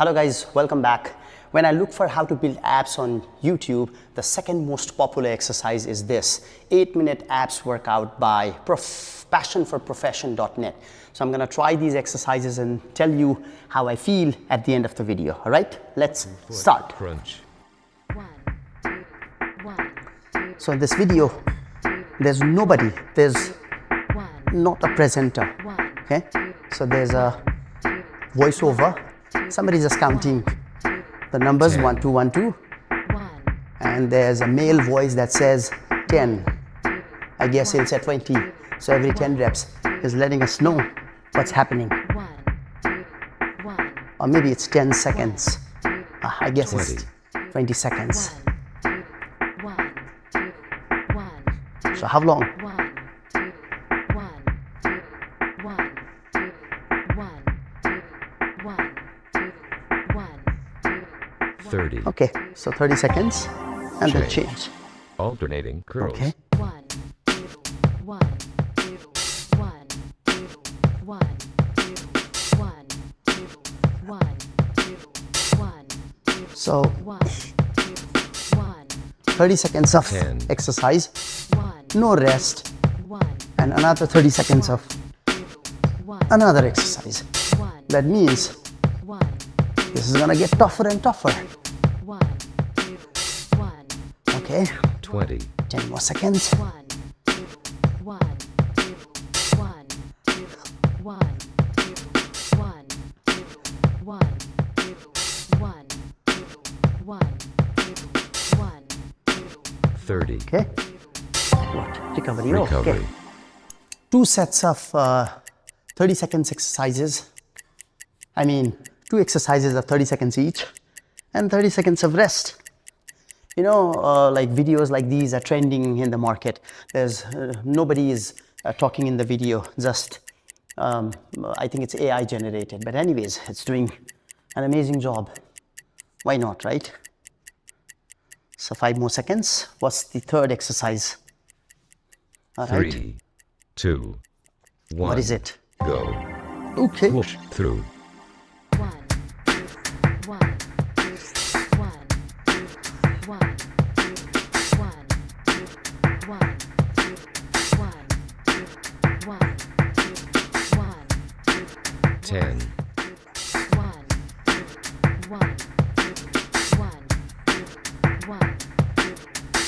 Hello guys, welcome back. When I look for how to build apps on YouTube, the second most popular exercise is this 8-minute apps workout by passionforprofession.net. So I'm gonna try these exercises and tell you how I feel at the end of the video. All right, let's start. Crunch. So in this video, there's nobody, there's not a presenter, okay? So there's a voiceover, somebody's just counting the numbers 1, 2, 1, 2, and there's a male voice that says 10. I guess he'll say 20. So every 10 reps is letting us know what's happening. Or maybe it's 10 seconds. I guess 20. it's 20 seconds. So how long? 30. Okay, so 30 seconds and then change. Alternating curls. Okay. So 30 seconds of 10. exercise, no rest, and another 30 seconds of another exercise. That means this is gonna get tougher and tougher. Okay, 20. 10 more seconds. Okay. What? Recovery. Oh, Recovery. okay. 2 sets of 30 seconds exercises. I mean, 2 exercises of 30 seconds each, and 30 seconds of rest. You know, like videos like these are trending in the market. There's nobody is talking in the video. Just I think it's AI generated. But anyways, it's doing an amazing job. Why not, right? So 5 more seconds. What's the third exercise? All right. 3, 2, 1. What is it? Go. Okay. Push through. Ten.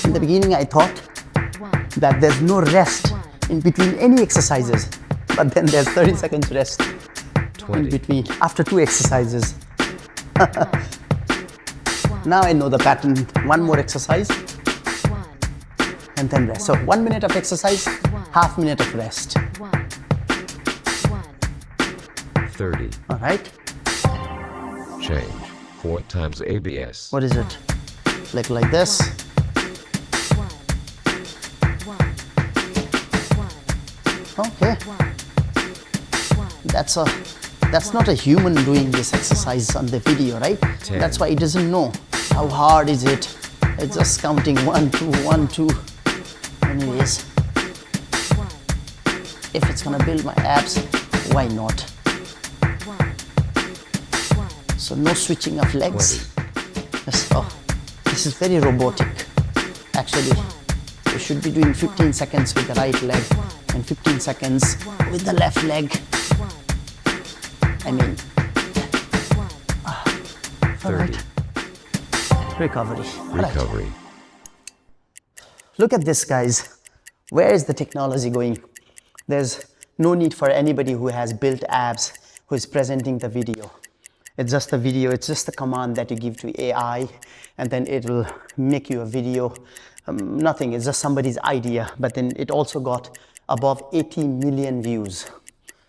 In the beginning, I thought that there's no rest in between any exercises, but then there's 30 seconds rest in 20. between after 2 exercises. Now I know the pattern. 1 more exercise and then rest. So 1 minute of exercise, half minute of rest. 30. All right. Change. 4 times ABS. What is it? Like this. Okay. That's not a human doing this exercise on the video, right? 10. That's why it doesn't know how hard is it. It's just counting 1, 2, 1, 2. Anyways, if it's gonna build my abs, why not? So no switching of legs. So this is very robotic. Actually, you should be doing 15 seconds with the right leg and 15 seconds with the left leg. I mean, all 30. right. Recovery. All right. Recovery. Look at this, guys. Where is the technology going? There's no need for anybody who has built abs who is presenting the video. It's just a video, it's just a command that you give to AI, and then it will make you a video. Nothing, it's just somebody's idea, but then it also got above 80 million views.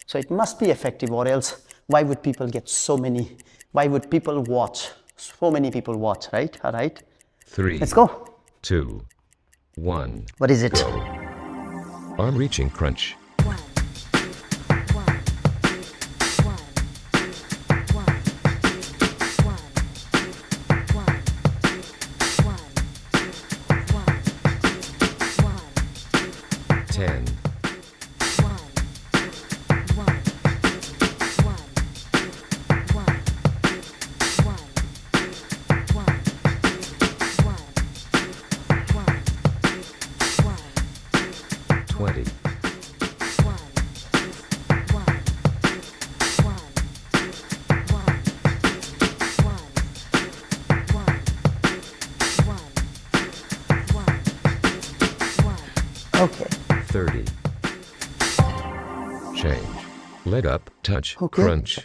So it must be effective, or else why would people get so many, why would people watch? So many people watch, right? All right. 3. Let's go. 2, 1. What is it? Go. Arm reaching crunch. 10. Okay. 30. Change. Leg up, touch, Okay. crunch.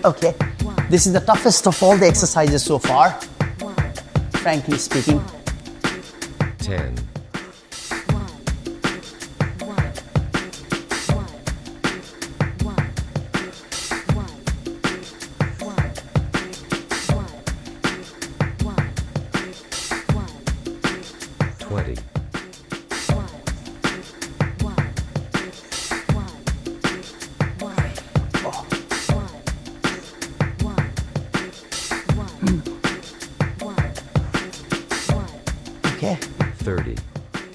Okay. This is the toughest of all the exercises so far, frankly speaking. 10. 20. Okay. 30.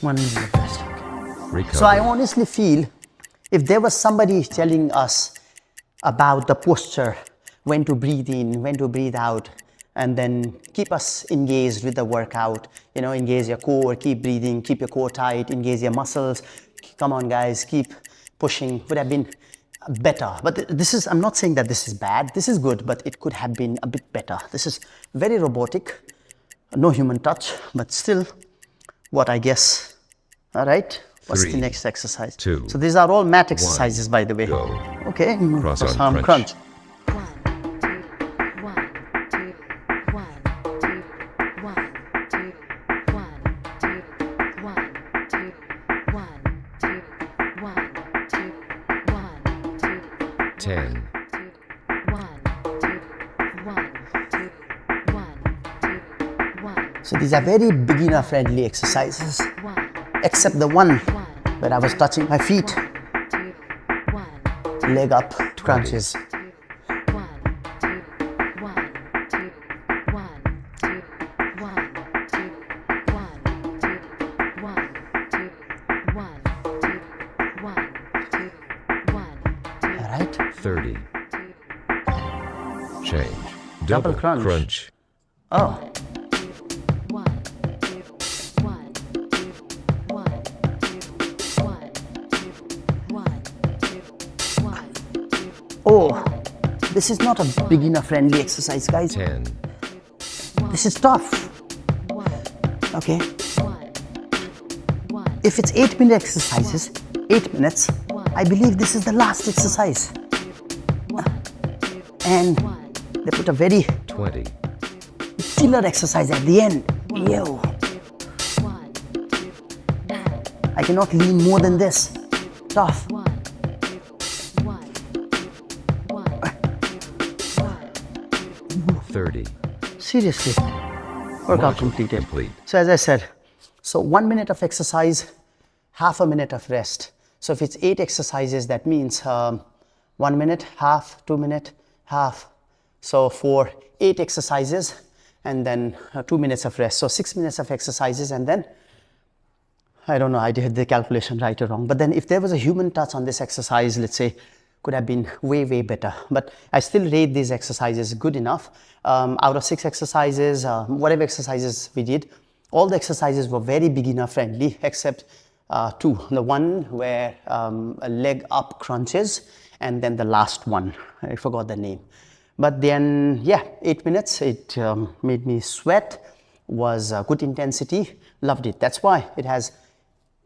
1 minute of rest. Recover. So I honestly feel if there was somebody telling us about the posture, when to breathe in, when to breathe out, and then keep us engaged with the workout, you know, engage your core, keep breathing, keep your core tight, engage your muscles. Come on, guys, keep pushing. Would have been better. But this is, I'm not saying that this is bad. This is good, but it could have been a bit better. This is very robotic, no human touch, but still what I guess. All right. What's the 3, next exercise? 2, So these are all mat exercises, by the way. go. Okay. Cross-arm Cross-arm crunch. Ten. So these are very beginner friendly exercises, except the one where I was touching my feet, leg up crunches. All right. 30. Change. Double Double crunch. crunch. Oh, oh, this is not a beginner friendly exercise, guys. 10. This is tough. Okay. If it's 8-minute exercises, 8 minutes, I believe this is the last exercise. And they put a very 20. killer exercise at the end. Yo. I cannot lean more than this. Tough. 30. Seriously. Workout Module completed. complete. So as I said, so 1 minute of exercise, half a minute of rest. So if it's 8 exercises, that means 1 minute, half, 2 minute, half. So for 8 exercises and then 2 minutes of rest. So 6 minutes of exercises and then, I don't know, I did the calculation right or wrong. But then if there was a human touch on this exercise, let's say, could have been way, way better. But I still rate these exercises good enough. Out of 6 exercises, whatever exercises we did, all the exercises were very beginner friendly except 2. The one where a leg up crunches and then the last one, I forgot the name. But then, yeah, 8 minutes, it made me sweat, was good intensity, loved it. That's why it has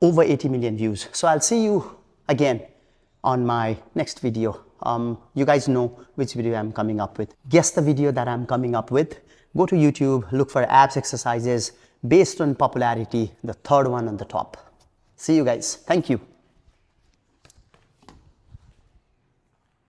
over 80 million views. So I'll see you again on my next video. You guys know which video I'm coming up with. Guess the video that I'm coming up with. Go to YouTube, look for abs exercises based on popularity, the third one on the top. See you guys. Thank you.